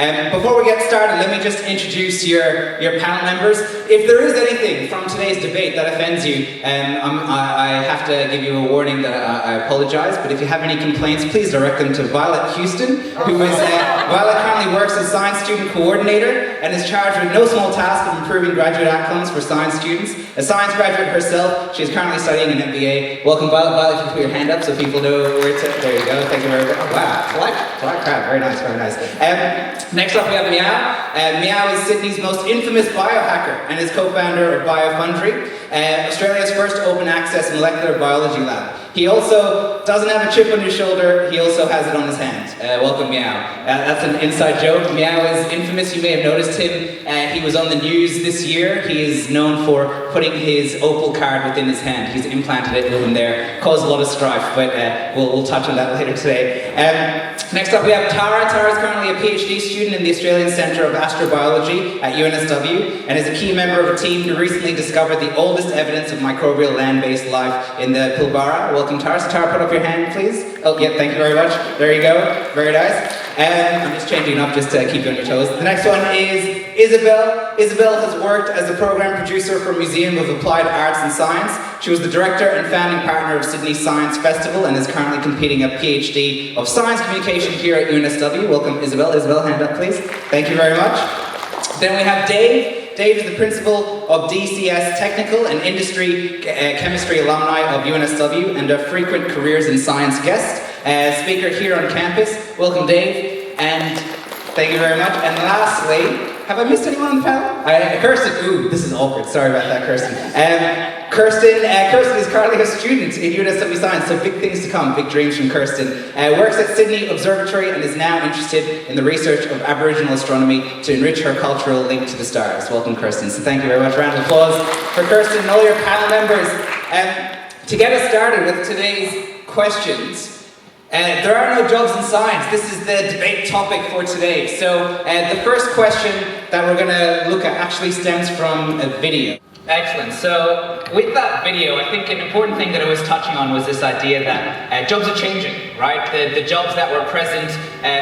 Before we get started, let me just introduce your panel members. If there is anything from today's debate that offends you, I have to give you a warning that I apologize, but if you have any complaints, please direct them to Violet Houston, who is, Violet currently works as Science Student Coordinator and is charged with no small task of improving graduate outcomes for science students. A science graduate herself, she is currently studying an MBA. Welcome, Violet. Violet, if you put your hand up so people know where to. There you go. Thank you very much. Oh, wow, black crowd. Very nice, very nice. Next up, we have Meow. Meow is Sydney's most infamous biohacker and is co-founder of BioFundry, Australia's first open access molecular biology lab. He also doesn't have a chip on his shoulder, he also has it on his hand. Welcome, Meow. That's an inside joke. Meow is infamous, you may have noticed him. He was on the news this year. He is known for putting his Opal card within his hand. He's implanted it in there, caused a lot of strife, but we'll touch on that later today. Next up we have Tara. Tara is currently a PhD student in the Australian Centre of Astrobiology at UNSW and is a key member of a team who recently discovered the oldest evidence of microbial land-based life in the Pilbara. Welcome, Tara. So Tara, put up your hand, please. Oh, yeah, thank you very much. There you go. Very nice. I'm just changing up just to keep you on your toes. The next one is Isabel. Isabel has worked as a program producer for Museum of Applied Arts and Science. She was the director and founding partner of Sydney Science Festival and is currently completing a PhD of Science Communication here at UNSW. Welcome, Isabel. Isabel, hand up, please. Thank you very much. Then we have Dave. Dave is the principal of DCS Technical and Industry Chemistry alumni of UNSW and a frequent careers in science guest. Speaker here on campus. Welcome, Dave. And thank you very much. And lastly, have I missed anyone on the panel? Kirsten. Ooh, this is awkward. Sorry about that, Kirsten. Kirsten is currently a student in UNSW Science, so big things to come, big dreams from Kirsten. Works at Sydney Observatory and is now interested in the research of Aboriginal astronomy to enrich her cultural link to the stars. Welcome, Kirsten. So thank you very much. Round of applause for Kirsten and all your panel members. To get us started with today's questions, there are no jobs in science. This is the debate topic for today. So the first question that we're going to look at actually stems from a video. Excellent. So with that video, I think an important thing that I was touching on was this idea that jobs are changing, right? The jobs that were present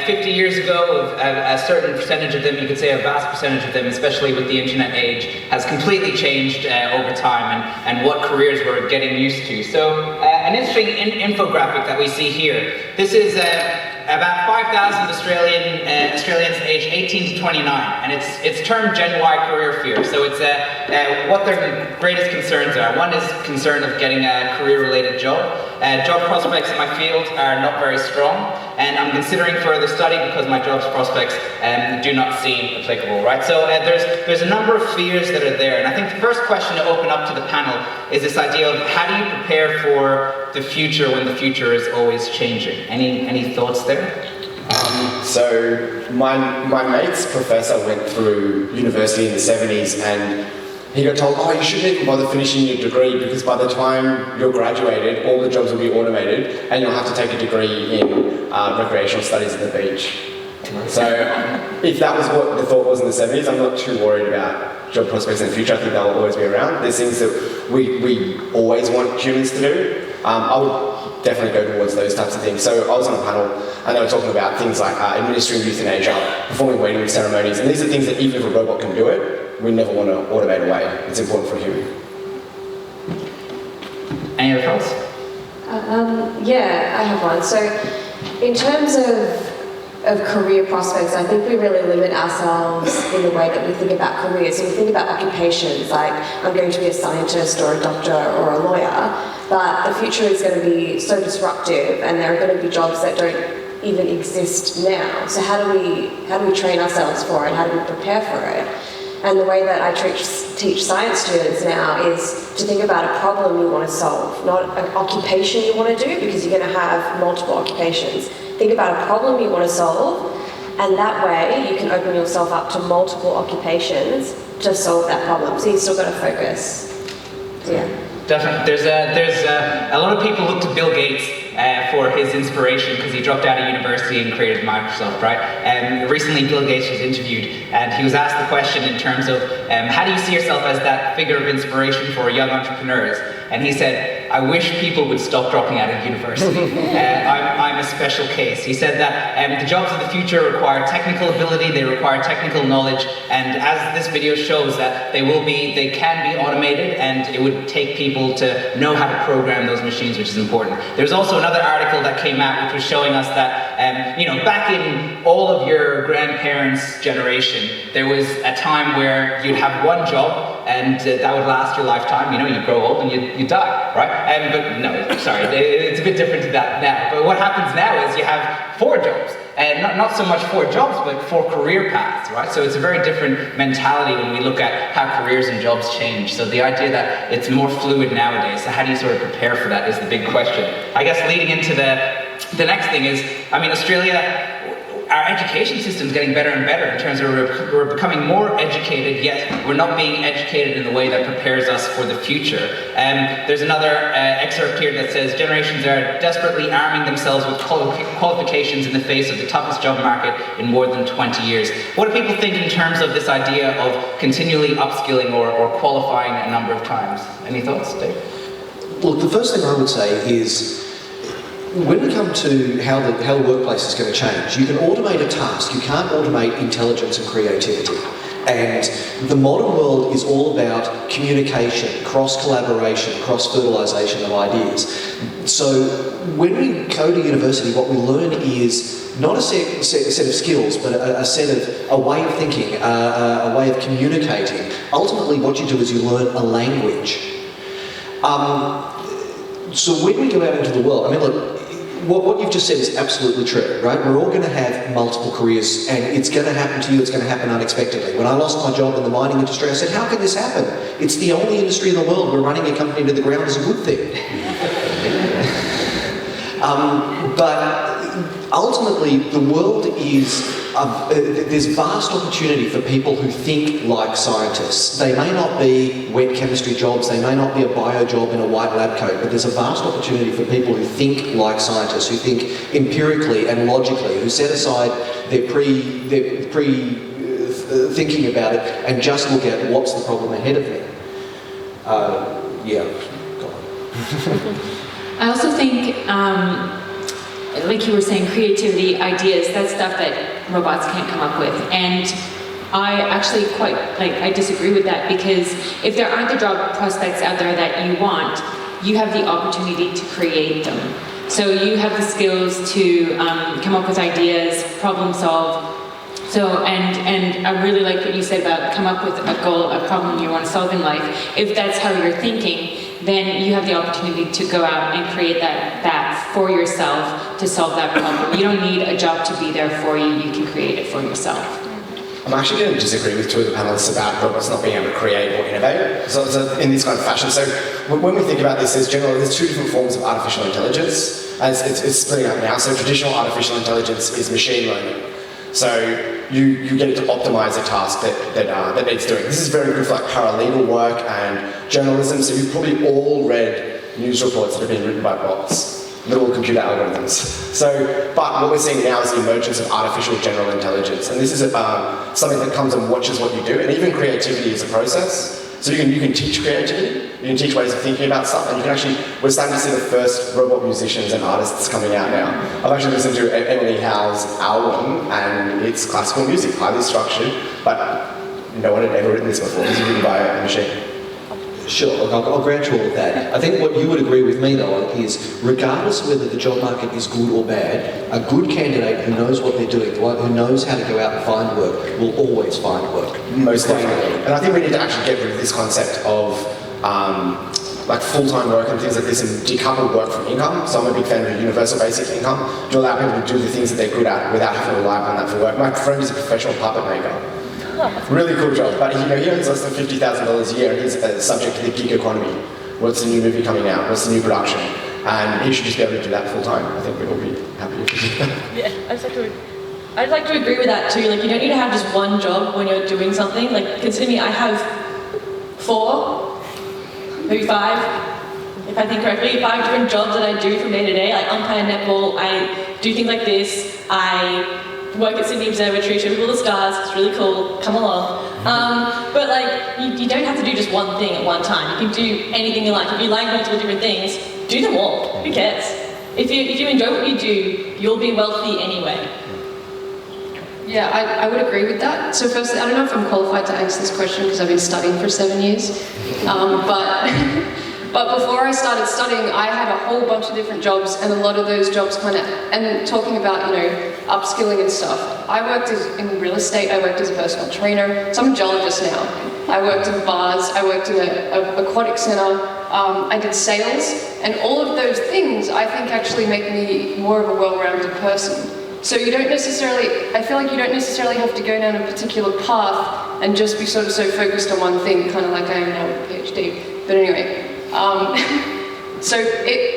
50 years ago, a certain percentage of them, you could say a vast percentage of them, especially with the internet age, has completely changed over time and what careers we're getting used to. So an interesting infographic that we see here. This is about 5,000 Australians aged 18 to 29, and it's termed Genui career fear. So it's what their greatest concerns are. One is concern of getting a career-related job. Job prospects in my field are not very strong, and I'm considering further study because my jobs prospects do not seem applicable, right? So there's a number of fears that are there, and I think the first question to open up to the panel is this idea of how do you prepare for the future when the future is always changing? Any thoughts there? So my mate's professor went through university in the 70s and he got told, oh, you shouldn't even bother finishing your degree because by the time you're graduated, all the jobs will be automated and you'll have to take a degree in recreational studies at the beach. So if that was what the thought was in the 70s, I'm not too worried about job prospects in the future. I think they'll always be around. There's things that we always want humans to do. I would definitely go towards those types of things. So I was on a panel and they were talking about things like administering euthanasia, performing waiting ceremonies, and these are things that even if a robot can do it, we never want to automate away. It's important for a human. Any other thoughts? Yeah, I have one. So in terms of career prospects, I think we really limit ourselves in the way that we think about careers. So we think about occupations, like I'm going to be a scientist or a doctor or a lawyer, but the future is going to be so disruptive and there are going to be jobs that don't even exist now. So how do we train ourselves for it? How do we prepare for it? And the way that I teach science students now is to think about a problem you want to solve, not an occupation you want to do, because you're going to have multiple occupations. Think about a problem you want to solve, and that way you can open yourself up to multiple occupations to solve that problem. So you still got to focus. So, yeah. Definitely. There's a lot of people look to Bill Gates for his inspiration because he dropped out of university and created Microsoft, right? Recently Bill Gates was interviewed and he was asked the question in terms of how do you see yourself as that figure of inspiration for young entrepreneurs? And he said, I wish people would stop dropping out of university. I'm in a special case. He said that the jobs of the future require technical ability, they require technical knowledge, and as this video shows that they can be automated, and it would take people to know how to program those machines, which is important. There's also another article that came out which was showing us that, you know, back in all of your grandparents' generation, there was a time where you'd have one job, and that would last your lifetime. You know, you grow old and you die, right? But no, sorry, it's a bit different to that now. But what happens now is you have 4 jobs. And not so much 4 jobs, but 4 career paths, right? So it's a very different mentality when we look at how careers and jobs change. So the idea that it's more fluid nowadays, so how do you sort of prepare for that is the big question. I guess leading into the next thing is, I mean, Australia, our education system is getting better and better in terms of we're becoming more educated, yet we're not being educated in the way that prepares us for the future. There's another excerpt here that says, generations are desperately arming themselves with qualifications in the face of the toughest job market in more than 20 years. What do people think in terms of this idea of continually upskilling or qualifying a number of times? Any thoughts, Dave? Look, the first thing I would say is, when we come to how the workplace is going to change, you can automate a task, you can't automate intelligence and creativity. And the modern world is all about communication, cross-collaboration, cross-fertilisation of ideas. So when we go to university, what we learn is not a set of skills, but a way of thinking, a way of communicating. Ultimately, what you do is you learn a language. So when we go out into the world, I mean, look, what you've just said is absolutely true, right? We're all going to have multiple careers, and it's going to happen to you, it's going to happen unexpectedly. When I lost my job in the mining industry, I said, how can this happen? It's the only industry in the world where running a company to the ground is a good thing. But ultimately, the world is, there's vast opportunity for people who think like scientists. They may not be wet chemistry jobs, they may not be a bio job in a white lab coat, but there's a vast opportunity for people who think like scientists, who think empirically and logically, who set aside their thinking about it and just look at what's the problem ahead of me. Yeah, go on. I also think, like you were saying, creativity, ideas, that's stuff that robots can't come up with. And I actually I disagree with that, because if there aren't the job prospects out there that you want, you have the opportunity to create them. So you have the skills to come up with ideas, problem solve. So, and I really like what you said about come up with a goal, a problem you want to solve in life. If that's how you're thinking, then you have the opportunity to go out and create that for yourself to solve that problem. You don't need a job to be there for you, you can create it for yourself. I'm actually going to disagree with 2 of the panelists about robots not being able to create or innovate so in this kind of fashion. So when we think about this, there's 2 different forms of artificial intelligence, and it's splitting up now. So traditional artificial intelligence is machine learning. So you get it to optimize a task that needs doing. This is very good for like paralegal work and journalism. So you've probably all read news reports that have been written by bots, little computer algorithms. So, but what we're seeing now is the emergence of artificial general intelligence, and this is something that comes and watches what you do, and even creativity is a process. So you can teach creativity, you can teach ways of thinking about stuff, and you can actually, we're starting to see the first robot musicians and artists coming out now. I've actually listened to Emily Howe's album, and it's classical music, highly structured, but no one had ever written this before. This is written by a machine. Sure, look, I'll grant you all of that. I think what you would agree with me though is, regardless of whether the job market is good or bad, a good candidate who knows what they're doing, who knows how to go out and find work, will always find work. Most definitely. And I think we need to actually get rid of this concept of like full-time work and things like this, and decouple work from income. So I'm a big fan of universal basic income to allow people to do the things that they're good at without having to rely upon that for work. My friend is a professional puppet maker. Really cool job, but he earns less than $50,000 a year, and he's subject to the gig economy. What's the new movie coming out? What's the new production? And he should just be able to do that full time. I think we'd all be happy if he did that. Yeah, I'd like to agree with that too. Like, you don't need to have just one job when you're doing something. Like, consider me, I have 4, maybe 5, if I think correctly, 5 different jobs that I do from day to day. I umpire netball, I do things like this, I work at Sydney Observatory, show people the stars, it's really cool, come along. But like, you don't have to do just one thing at one time. You can do anything you like. If you like multiple different things, do them all. Who cares? if you enjoy what you do, you'll be wealthy anyway. Yeah, I would agree with that. So firstly, I don't know if I'm qualified to answer this question because I've been studying for 7 years. But before I started studying, I had a whole bunch of different jobs, and a lot of those jobs and talking about, upskilling and stuff. I worked in real estate, I worked as a personal trainer, so I'm a geologist now. I worked in bars, I worked in an aquatic center, I did sales, and all of those things I think actually make me more of a well-rounded person. So I feel like you don't necessarily have to go down a particular path and just be sort of so focused on one thing, kind of like I am now with a PhD. But anyway, so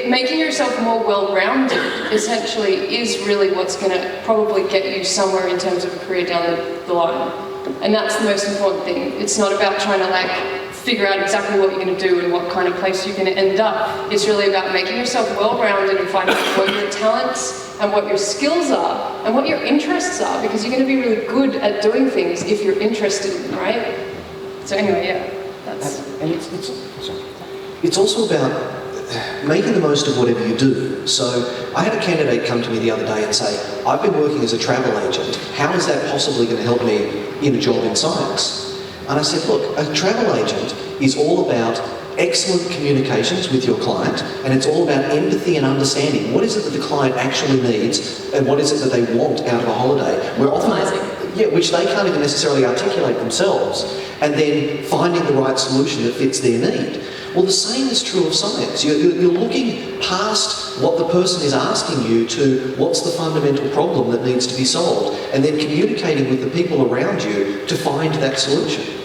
making yourself more well-rounded essentially is really what's going to probably get you somewhere in terms of a career down the line. And that's the most important thing. It's not about trying to figure out exactly what you're going to do and what kind of place you're going to end up. It's really about making yourself well-rounded and finding out what your talents and what your skills are and what your interests are, because you're going to be really good at doing things if you're interested in them, right? So anyway, yeah, that's... And it's also about making the most of whatever you do. So I had a candidate come to me the other day and say, I've been working as a travel agent. How is that possibly going to help me in a job in science? And I said, look, a travel agent is all about excellent communications with your client, and it's all about empathy and understanding. What is it that the client actually needs, and what is it that they want out of a holiday? We're often, which they can't even necessarily articulate themselves, and then finding the right solution that fits their need. Well, the same is true of science. You're looking past what the person is asking you to what's the fundamental problem that needs to be solved, and then communicating with the people around you to find that solution.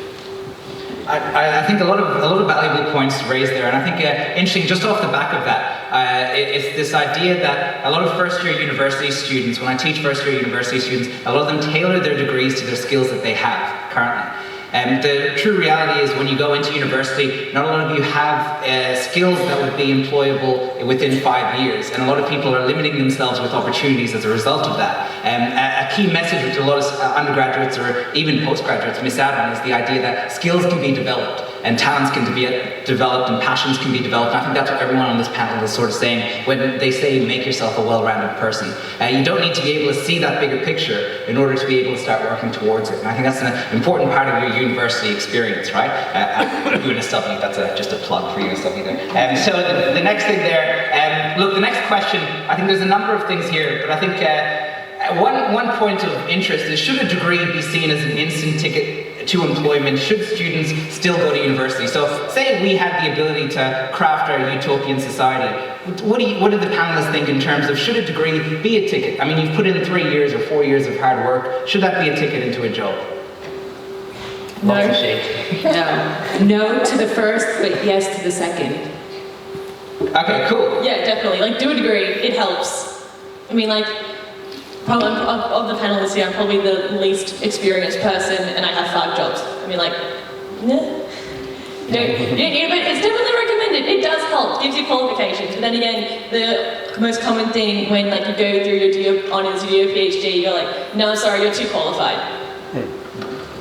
I think a lot of valuable points raised there, and I think interesting, just off the back of that, it's this idea that a lot of first-year university students, when I teach first-year university students, a lot of them tailor their degrees to their skills that they have currently. The true reality is when you go into university, not a lot of you have skills that would be employable within 5 years, and a lot of people are limiting themselves with opportunities as a result of that. A key message which a lot of undergraduates or even postgraduates miss out on is the idea that skills can be developed, and talents can be developed, and passions can be developed. And I think that's what everyone on this panel is sort of saying when they say make yourself a well-rounded person. You don't need to be able to see that bigger picture in order to be able to start working towards it. And I think that's an important part of your university experience, right? UNSW, that's just a plug for UNSW there. So the next thing there, look, the next question, I think there's a number of things here, but I think one point of interest is, should a degree be seen as an instant ticket to employment? Should students still go to university? So say we had the ability to craft our utopian society. What do the panelists think in terms of, should a degree be a ticket? I mean, you've put in 3 years or 4 years of hard work. Should that be a ticket into a job? No. No to the first, but yes to the second. Okay, cool. Yeah, definitely. Do a degree. It helps. I mean, probably of the panelists here, I'm probably the least experienced person, and I have 5 jobs. I mean, nah. But it's definitely recommended. It does help. Gives you qualifications. But then again, the most common thing when you go through your honours, you do your PhD, you're like, no, sorry, you're too qualified.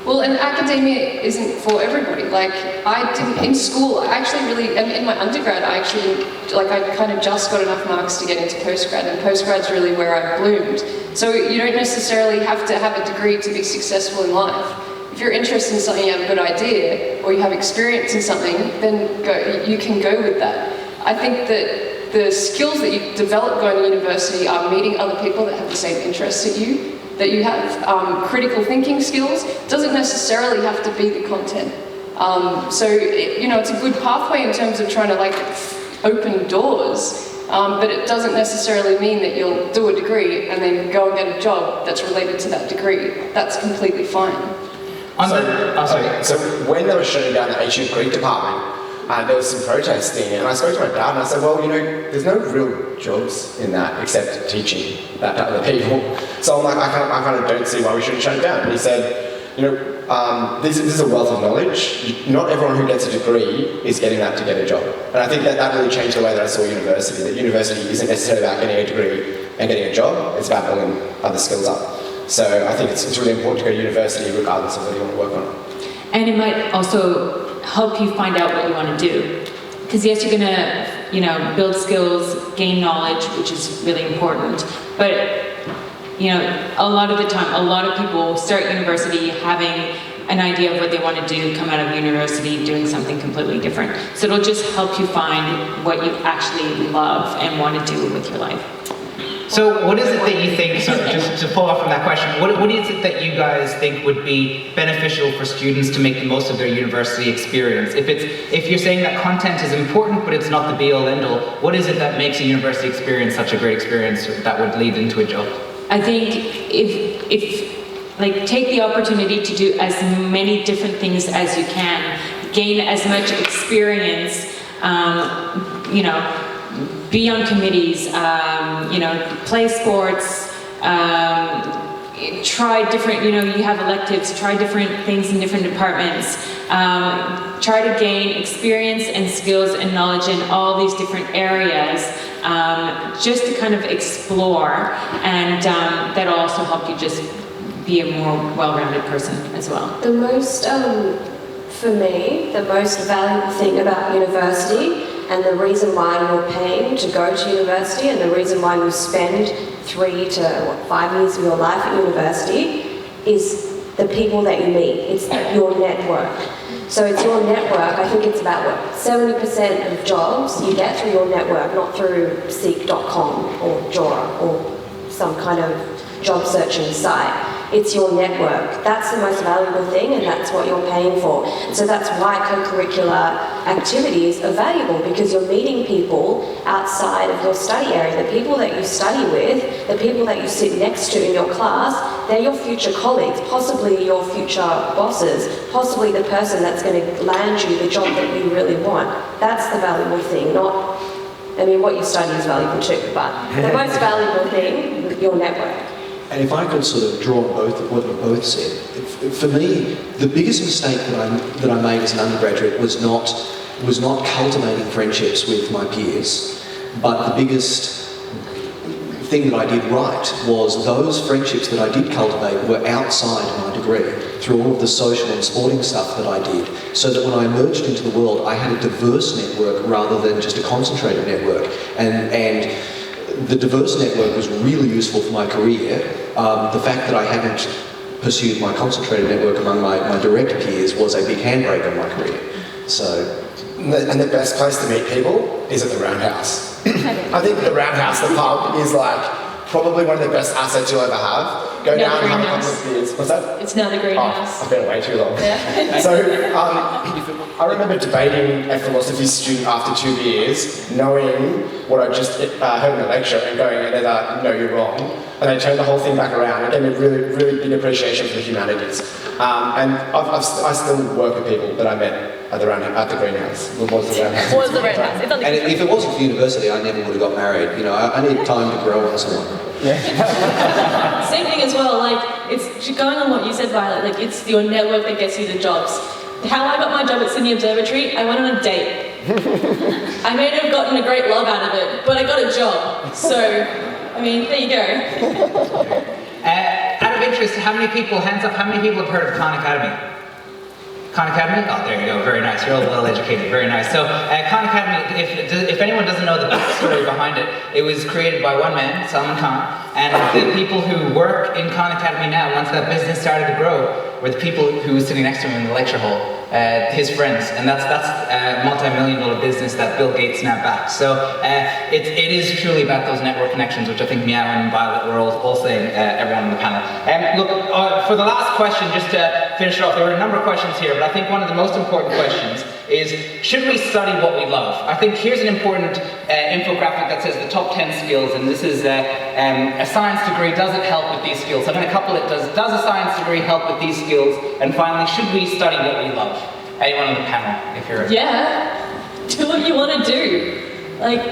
Well, and academia isn't for everybody. In school, I actually really, in my undergrad, I kind of just got enough marks to get into postgrad, and postgrad's really where I bloomed. So you don't necessarily have to have a degree to be successful in life. If you're interested in something, you have a good idea, or you have experience in something, then you can go with that. I think that the skills that you develop going to university are meeting other people that have the same interests as you, that you have critical thinking skills. Doesn't necessarily have to be the content. So it's a good pathway in terms of trying to open doors, but it doesn't necessarily mean that you'll do a degree and then go and get a job that's related to that degree. That's completely fine. So when they were shutting down the ancient Greek department, there was some protesting, and I spoke to my dad and I said, well, there's no real jobs in that except teaching that to other people. So I'm like, I kind of don't see why we shouldn't shut it down. And he said, this is a wealth of knowledge. Not everyone who gets a degree is getting that to get a job. And I think that really changed the way that I saw university. That university isn't necessarily about getting a degree and getting a job, it's about building other skills up. So I think it's really important to go to university regardless of what you want to work on. And it might also help you find out what you want to do. Because yes, you're going to you know, build skills, gain knowledge, which is really important. But, you know, a lot of the time, a lot of people start university having an idea of what they want to do, come out of university doing something completely different. So it'll just help you find what you actually love and want to do with your life. So what is it that you think, so just to follow up from that question, what is it that you guys think would be beneficial for students to make the most of their university experience? If you're saying that content is important, but it's not the be-all end-all, what is it that makes a university experience such a great experience that would lead into a job? I think if like, take the opportunity to do as many different things as you can, gain as much experience, you know, be on committees, you know, play sports, try different, you know, you have electives, try different things in different departments, try to gain experience and skills and knowledge in all these different areas, just to kind of explore, and that'll also help you just be a more well-rounded person as well. The most, for me, the most valuable thing about university, and the reason why you're paying to go to university, and the reason why you spend 3 to 5 years of your life at university, is the people that you meet. It's your network. So it's your network. I think it's about, what, 70% of jobs you get through your network, not through seek.com or Jora or some kind of job searching site. It's your network. That's the most valuable thing, and that's what you're paying for. So that's why co-curricular activities are valuable, because you're meeting people outside of your study area. The people that you study with, the people that you sit next to in your class, they're your future colleagues, possibly your future bosses, possibly the person that's going to land you the job that you really want. That's the valuable thing, not, I mean, what you study is valuable too, but the most valuable thing, your network. And if I could sort of draw on both what you both said, for me, the biggest mistake that I made as an undergraduate was not cultivating friendships with my peers, but the biggest thing that I did right was those friendships that I did cultivate were outside my degree, through all of the social and sporting stuff that I did, so that when I emerged into the world, I had a diverse network rather than just a concentrated network. And the diverse network was really useful for my career. The fact that I hadn't pursued my concentrated network among my direct peers was a big handbrake on my career. So, and the best place to meet people is at the Roundhouse. I think the Roundhouse, the pub, is like probably one of the best assets you'll ever have. Go down and have a couple of beers. What's that? It's now the Greenhouse. I've been away too long. Yeah. So I remember debating a philosophy student after 2 years, knowing what I just heard in the lecture and going, no, you're wrong. And they turned the whole thing back around and gave me a really, really big appreciation for the humanities. And I still work with people that I met at the Greenhouse. What was the Roundhouse? What was the Roundhouse? It's on the and if it wasn't for university, I never would have got married. You know, I need time to grow on someone. Yeah. Same thing as well, like, it's going on what you said, Violet, like, it's your network that gets you the jobs. How I got my job at Sydney Observatory, I went on a date. I may not have gotten a great love out of it, but I got a job. So, I mean, there you go. Out of interest, how many people, hands up, how many people have heard of Khan Academy? Khan Academy? Oh, there you go, very nice. You're all well educated, very nice. So, Khan Academy, if anyone doesn't know the backstory behind it, it was created by one man, Salman Khan, and the people who work in Khan Academy now, once that business started to grow, were the people who were sitting next to him in the lecture hall, his friends, and that's a multi-million-dollar business that Bill Gates now backs. So it is truly about those network connections, which I think Meow and Violet were all saying, everyone on the panel. Look, for the last question, just to finish it off, there were a number of questions here, but I think one of the most important questions is, should we study what we love? I think here's an important infographic that says the top 10 skills, and this is a science degree, does it help with these skills? I'm going to couple it, does a science degree help with these skills? And finally, should we study what we love? Anyone on the panel, if you're... Yeah, do what you want to do. Like,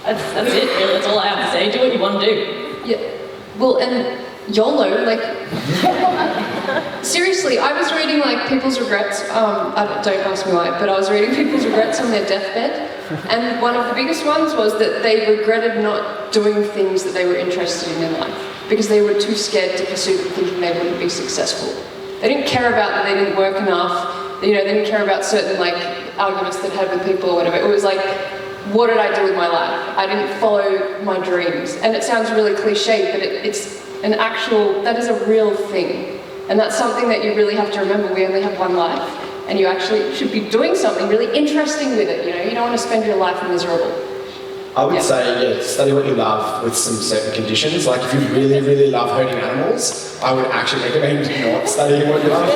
that's it, really, that's all I have to say, do what you want to do. Yeah. Well, and YOLO, like, seriously, I was reading like people's regrets, don't ask me why, but I was reading people's regrets on their deathbed, and one of the biggest ones was that they regretted not doing things that they were interested in life, because they were too scared to pursue them, thinking they wouldn't be successful. They didn't care about that they didn't work enough, you know, they didn't care about certain like arguments they'd had with people or whatever. It was like, what did I do with my life? I didn't follow my dreams. And it sounds really cliche, but it's an actual, that is a real thing. And that's something that you really have to remember. We only have one life. And you actually should be doing something really interesting with it. You know, you don't want to spend your life miserable. I would say, yeah, study what you love with some certain conditions. Like if you really, really love hurting animals, I would actually recommend not studying what you love.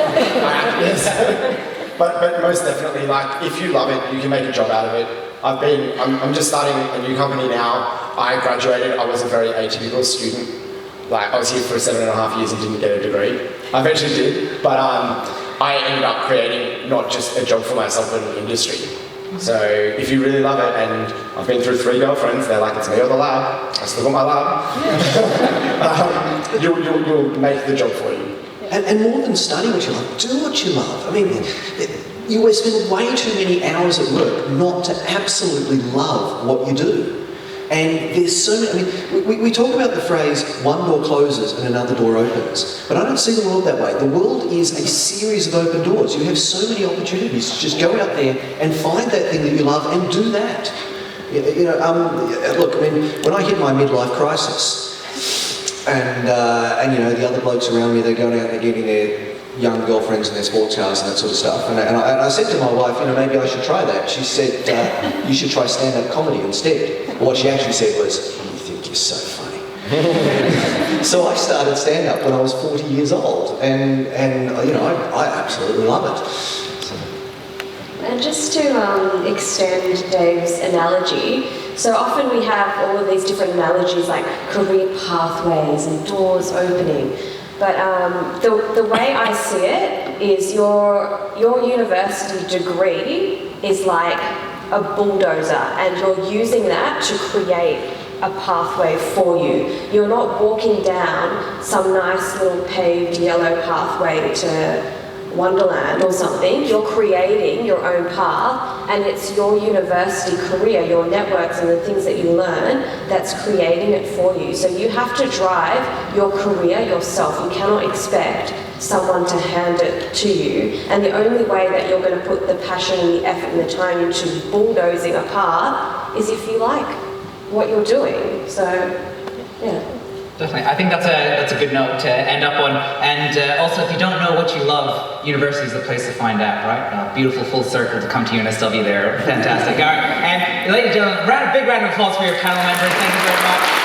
But most definitely, like if you love it, you can make a job out of it. I'm just starting a new company now. I graduated, I was a very atypical student. Like I was here for 7.5 years and didn't get a degree. I eventually did, but I ended up creating not just a job for myself, but an industry. So if you really love it, and I've been through 3 girlfriends, they're like, it's me or the lab, I still got my lab, you'll make the job for you. And more than study what you love, do what you love. I mean, you spend way too many hours at work not to absolutely love what you do. And there's so many, I mean, we talk about the phrase, one door closes and another door opens, but I don't see the world that way. The world is a series of open doors. You have so many opportunities to just go out there and find that thing that you love and do that. You know, look, I mean, when I hit my midlife crisis, and you know, the other blokes around me, they're going out and they're getting their young girlfriends and their sports cars and that sort of stuff. And I said to my wife, you know, maybe I should try that. She said, you should try stand-up comedy instead. But what she actually said was, you think you're so funny. So I started stand-up when I was 40 years old. And you know, I absolutely love it. So. And just to extend Dave's analogy, so often we have all of these different analogies like career pathways and doors opening. But the way I see it is your university degree is like a bulldozer, and you're using that to create a pathway for you. You're not walking down some nice little paved yellow pathway to Wonderland or something. You're creating your own path, and it's your university career, your networks and the things that you learn that's creating it for you. So you have to drive your career yourself. You cannot expect someone to hand it to you, and the only way that you're going to put the passion and the effort and the time into bulldozing a path is if you like what you're doing. So yeah. Definitely. I think that's a good note to end up on. And also, if you don't know what you love, university is the place to find out, right? Beautiful full circle to come to UNSW there. Fantastic. All right. And ladies and gentlemen, big round of applause for your panel members. Thank you very much.